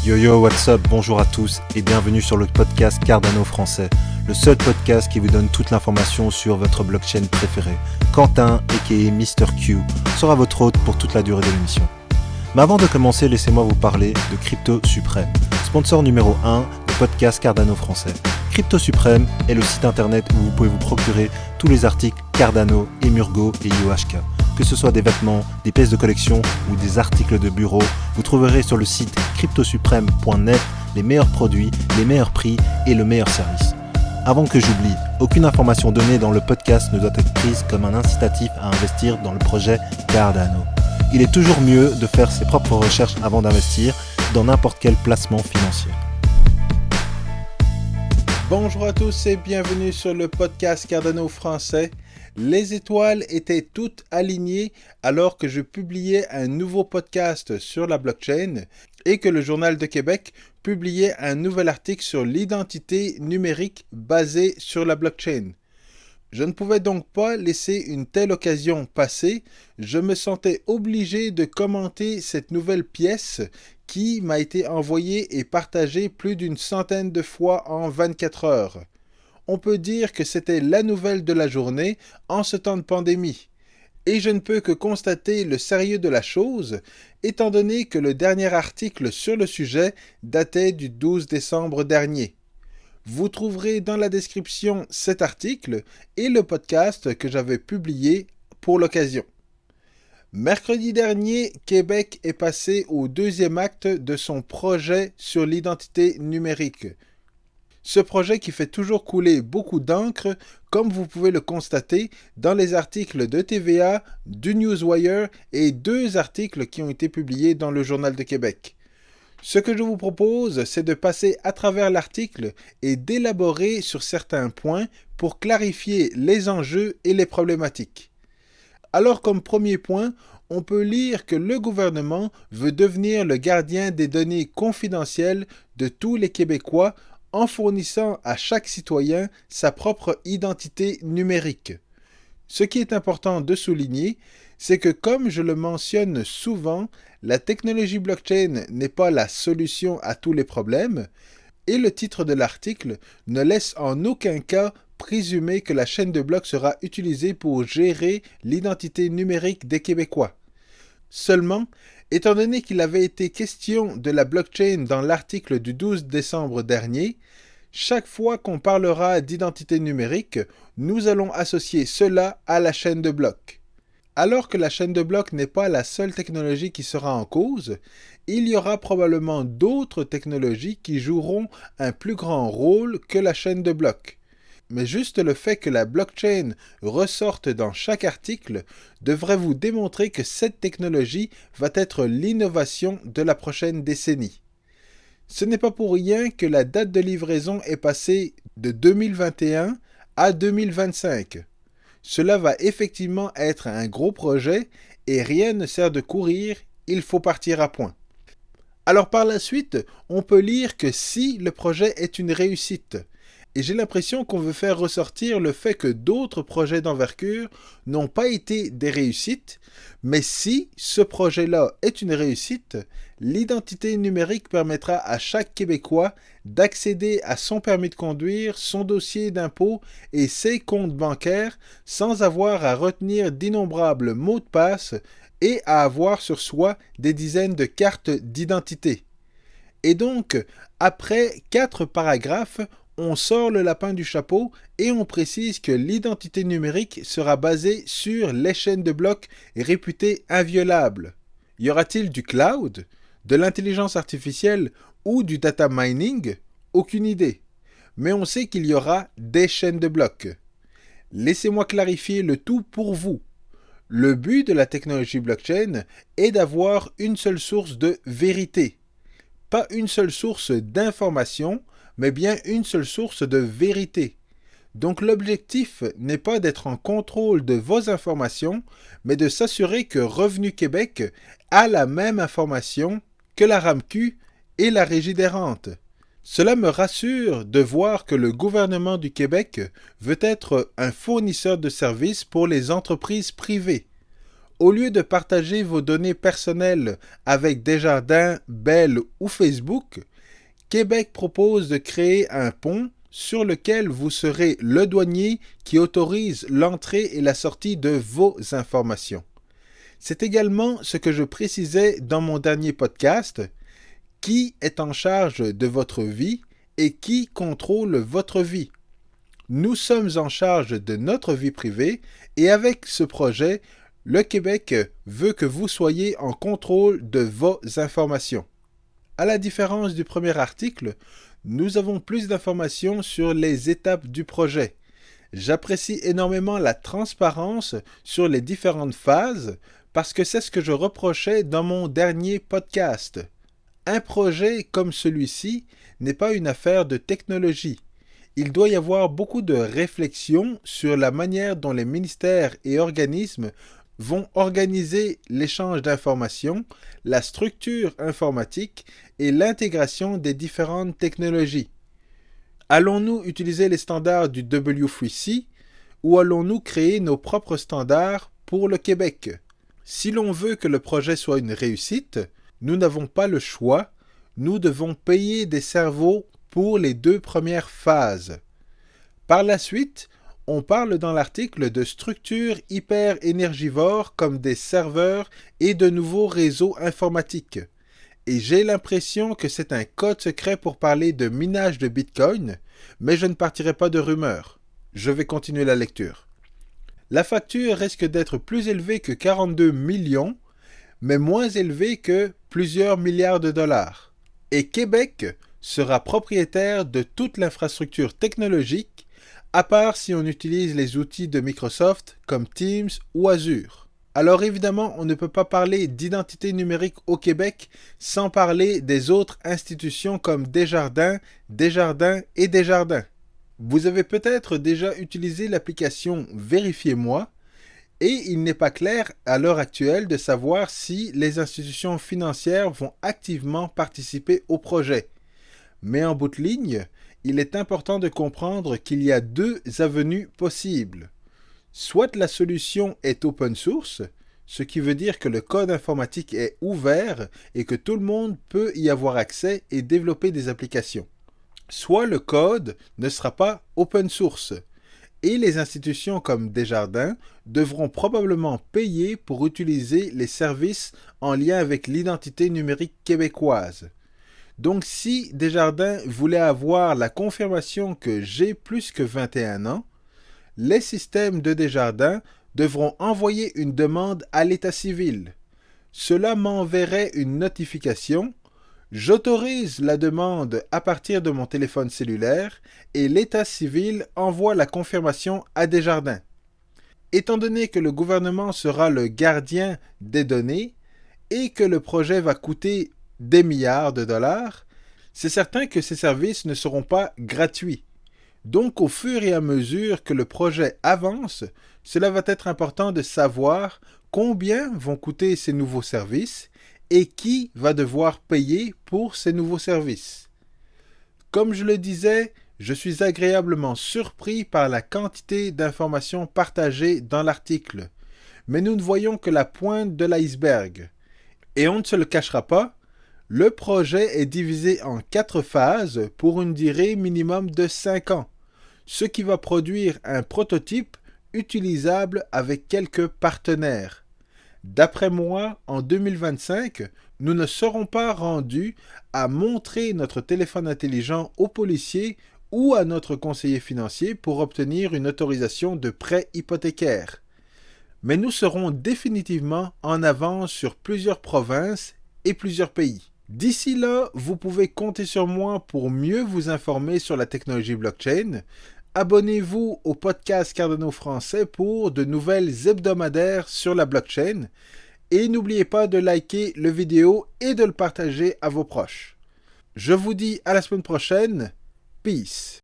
Yo yo, what's up, bonjour à tous et bienvenue sur le podcast Cardano français, le seul podcast qui vous donne toute l'information sur votre blockchain préférée. Quentin, aka Mr. Q, sera votre hôte pour toute la durée de l'émission. Mais avant de commencer, laissez-moi vous parler de Crypto Suprême, sponsor numéro 1 du podcast Cardano français. Crypto Suprême est le site internet où vous pouvez vous procurer tous les articles Cardano, Emurgo et IOHK. Que ce soit des vêtements, des pièces de collection ou des articles de bureau, vous trouverez sur le site cryptosupreme.net les meilleurs produits, les meilleurs prix et le meilleur service. Avant que j'oublie, aucune information donnée dans le podcast ne doit être prise comme un incitatif à investir dans le projet Cardano. Il est toujours mieux de faire ses propres recherches avant d'investir dans n'importe quel placement financier. Bonjour à tous et bienvenue sur le podcast Cardano français. Les étoiles étaient toutes alignées alors que je publiais un nouveau podcast sur la blockchain et que le Journal de Québec publiait un nouvel article sur l'identité numérique basée sur la blockchain. Je ne pouvais donc pas laisser une telle occasion passer. Je me sentais obligé de commenter cette nouvelle pièce qui m'a été envoyée et partagée plus d'une centaine de fois en 24 heures. On peut dire que c'était la nouvelle de la journée en ce temps de pandémie. Et je ne peux que constater le sérieux de la chose, étant donné que le dernier article sur le sujet datait du 12 décembre dernier. Vous trouverez dans la description cet article et le podcast que j'avais publié pour l'occasion. Mercredi dernier, Québec est passé au deuxième acte de son projet sur l'identité numérique. Ce projet qui fait toujours couler beaucoup d'encre, comme vous pouvez le constater dans les articles de TVA, du Newswire et 2 articles qui ont été publiés dans le Journal de Québec. Ce que je vous propose, c'est de passer à travers l'article et d'élaborer sur certains points pour clarifier les enjeux et les problématiques. Alors, comme premier point, on peut lire que le gouvernement veut devenir le gardien des données confidentielles de tous les Québécois en fournissant à chaque citoyen sa propre identité numérique. Ce qui est important de souligner, c'est que comme je le mentionne souvent, la technologie blockchain n'est pas la solution à tous les problèmes, et le titre de l'article ne laisse en aucun cas présumer que la chaîne de blocs sera utilisée pour gérer l'identité numérique des Québécois. Seulement, étant donné qu'il avait été question de la blockchain dans l'article du 12 décembre dernier, chaque fois qu'on parlera d'identité numérique, nous allons associer cela à la chaîne de blocs. Alors que la chaîne de blocs n'est pas la seule technologie qui sera en cause, il y aura probablement d'autres technologies qui joueront un plus grand rôle que la chaîne de blocs. Mais juste le fait que la blockchain ressorte dans chaque article devrait vous démontrer que cette technologie va être l'innovation de la prochaine décennie. Ce n'est pas pour rien que la date de livraison est passée de 2021 à 2025. Cela va effectivement être un gros projet et rien ne sert de courir, il faut partir à point. Alors par la suite, on peut lire que si le projet est une réussite, et j'ai l'impression qu'on veut faire ressortir le fait que d'autres projets d'envergure n'ont pas été des réussites, mais si ce projet-là est une réussite, l'identité numérique permettra à chaque Québécois d'accéder à son permis de conduire, son dossier d'impôt et ses comptes bancaires sans avoir à retenir d'innombrables mots de passe et à avoir sur soi des dizaines de cartes d'identité. Et donc, après 4 paragraphes, on sort le lapin du chapeau et on précise que l'identité numérique sera basée sur les chaînes de blocs réputées inviolables. Y aura-t-il du cloud, de l'intelligence artificielle ou du data mining? Aucune idée. Mais on sait qu'il y aura des chaînes de blocs. Laissez-moi clarifier le tout pour vous. Le but de la technologie blockchain est d'avoir une seule source de vérité. Pas une seule source d'information, mais bien une seule source de vérité. Donc l'objectif n'est pas d'être en contrôle de vos informations, mais de s'assurer que Revenu Québec a la même information que la RAMQ et la Régie des rentes. Cela me rassure de voir que le gouvernement du Québec veut être un fournisseur de services pour les entreprises privées. Au lieu de partager vos données personnelles avec Desjardins, Bell ou Facebook, Québec propose de créer un pont sur lequel vous serez le douanier qui autorise l'entrée et la sortie de vos informations. C'est également ce que je précisais dans mon dernier podcast. Qui est en charge de votre vie et qui contrôle votre vie? Nous sommes en charge de notre vie privée et avec ce projet, le Québec veut que vous soyez en contrôle de vos informations. À la différence du premier article, nous avons plus d'informations sur les étapes du projet. J'apprécie énormément la transparence sur les différentes phases parce que c'est ce que je reprochais dans mon dernier podcast. Un projet comme celui-ci n'est pas une affaire de technologie. Il doit y avoir beaucoup de réflexion sur la manière dont les ministères et organismes vont organiser l'échange d'informations, la structure informatique et l'intégration des différentes technologies. Allons-nous utiliser les standards du W3C ou allons-nous créer nos propres standards pour le Québec? Si l'on veut que le projet soit une réussite, nous n'avons pas le choix, nous devons payer des cerveaux pour les 2 premières phases. Par la suite, on parle dans l'article de structures hyper énergivores comme des serveurs et de nouveaux réseaux informatiques. Et j'ai l'impression que c'est un code secret pour parler de minage de Bitcoin, mais je ne partirai pas de rumeurs. Je vais continuer la lecture. La facture risque d'être plus élevée que 42 millions, mais moins élevée que plusieurs milliards de dollars. Et Québec sera propriétaire de toute l'infrastructure technologique, à part si on utilise les outils de Microsoft comme Teams ou Azure. Alors évidemment, on ne peut pas parler d'identité numérique au Québec sans parler des autres institutions comme Desjardins et Desjardins. Vous avez peut-être déjà utilisé l'application Vérifiez-moi, et il n'est pas clair à l'heure actuelle de savoir si les institutions financières vont activement participer au projet. Mais en bout de ligne, il est important de comprendre qu'il y a 2 avenues possibles. Soit la solution est open source, ce qui veut dire que le code informatique est ouvert et que tout le monde peut y avoir accès et développer des applications. Soit le code ne sera pas open source. Et les institutions comme Desjardins devront probablement payer pour utiliser les services en lien avec l'identité numérique québécoise. Donc si Desjardins voulait avoir la confirmation que j'ai plus que 21 ans, les systèmes de Desjardins devront envoyer une demande à l'État civil. Cela m'enverrait une notification. J'autorise la demande à partir de mon téléphone cellulaire et l'État civil envoie la confirmation à Desjardins. Étant donné que le gouvernement sera le gardien des données et que le projet va coûter des milliards de dollars, c'est certain que ces services ne seront pas gratuits. Donc au fur et à mesure que le projet avance, cela va être important de savoir combien vont coûter ces nouveaux services et qui va devoir payer pour ces nouveaux services. Comme je le disais, je suis agréablement surpris par la quantité d'informations partagées dans l'article, mais nous ne voyons que la pointe de l'iceberg. Et on ne se le cachera pas, le projet est divisé en 4 phases pour une durée minimum de 5 ans, ce qui va produire un prototype utilisable avec quelques partenaires. D'après moi, en 2025, nous ne serons pas rendus à montrer notre téléphone intelligent aux policiers ou à notre conseiller financier pour obtenir une autorisation de prêt hypothécaire. Mais nous serons définitivement en avance sur plusieurs provinces et plusieurs pays. D'ici là, vous pouvez compter sur moi pour mieux vous informer sur la technologie blockchain. Abonnez-vous au podcast Cardano Français pour de nouvelles hebdomadaires sur la blockchain. Et n'oubliez pas de liker le vidéo et de le partager à vos proches. Je vous dis à la semaine prochaine. Peace.